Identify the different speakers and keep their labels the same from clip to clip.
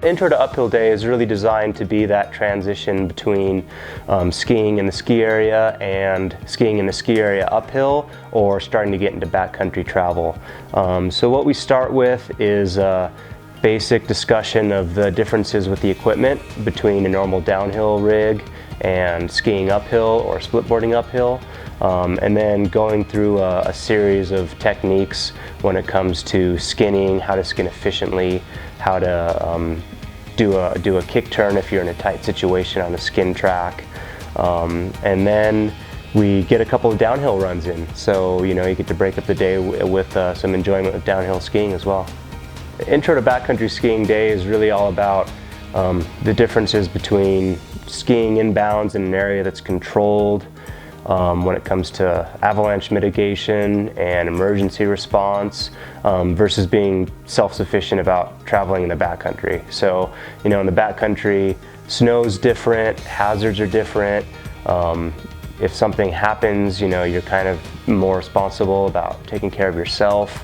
Speaker 1: Intro to Uphill Day is really designed to be that transition between skiing in the ski area and skiing in the ski area uphill, or starting to get into backcountry travel. So what we start with is a basic discussion of the differences with the equipment between a normal downhill rig and skiing uphill or splitboarding uphill. And then going through a series of techniques when it comes to skinning, how to skin efficiently, how to do a kick turn if you're in a tight situation on a skin track. And then we get a couple of downhill runs in. So, you get to break up the day with some enjoyment of downhill skiing as well. Intro to Backcountry Skiing Day is really all about the differences between skiing inbounds in an area that's controlled, when it comes to avalanche mitigation and emergency response, versus being self-sufficient about traveling in the backcountry. So, in the backcountry, snow's different, hazards are different. If something happens, you're kind of more responsible about taking care of yourself.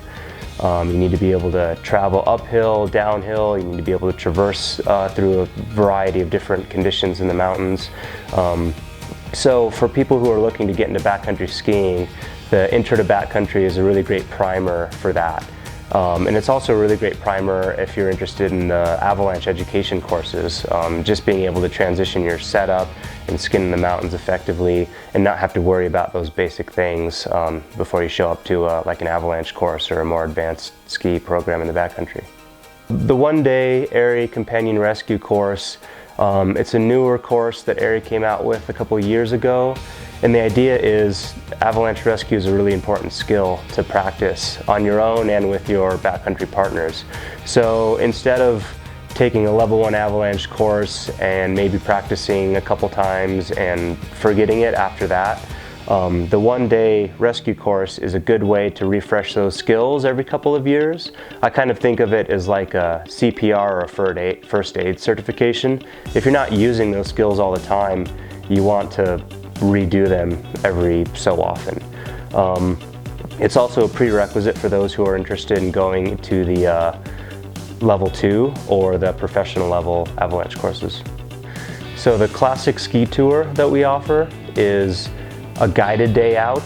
Speaker 1: You need to be able to travel uphill, downhill. You need to be able to traverse through a variety of different conditions in the mountains. So for people who are looking to get into backcountry skiing, the Intro to Backcountry is a really great primer for that. And it's also a really great primer if you're interested in the avalanche education courses. Just being able to transition your setup and skin in the mountains effectively and not have to worry about those basic things before you show up to like an avalanche course or a more advanced ski program in the backcountry. The one-day ARI Companion Rescue course, it's a newer course that ARI came out with a couple years ago. And the idea is avalanche rescue is a really important skill to practice on your own and with your backcountry partners. So instead of taking a level 1 avalanche course and maybe practicing a couple times and forgetting it after that, the one-day rescue course is a good way to refresh those skills every couple of years. I kind of think of it as like a CPR or a first aid certification. If you're not using those skills all the time, you want to redo them every so often. It's also a prerequisite for those who are interested in going to the level 2 or the professional level avalanche courses. So the classic ski tour that we offer is a guided day out,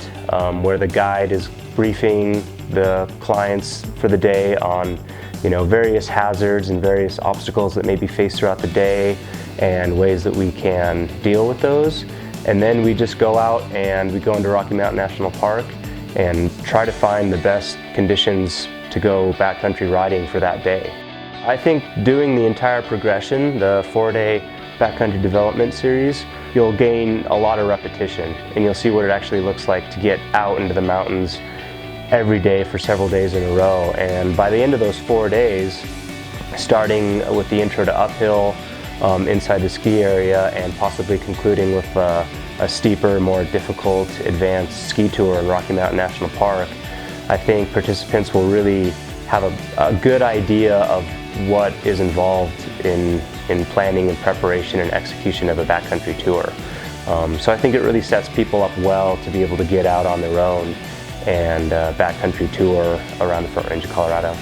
Speaker 1: where the guide is briefing the clients for the day on various hazards and various obstacles that may be faced throughout the day and ways that we can deal with those. And then we just go out and we go into Rocky Mountain National Park and try to find the best conditions to go backcountry riding for that day. I think doing the entire progression, the 4-day backcountry development series, you'll gain a lot of repetition and you'll see what it actually looks like to get out into the mountains every day for several days in a row. And by the end of those 4 days, starting with the intro to uphill inside the ski area and possibly concluding with a steeper, more difficult, advanced ski tour in Rocky Mountain National Park, I think participants will really have a good idea of what is involved in planning and preparation and execution of a backcountry tour. So I think it really sets people up well to be able to get out on their own and backcountry tour around the Front Range of Colorado.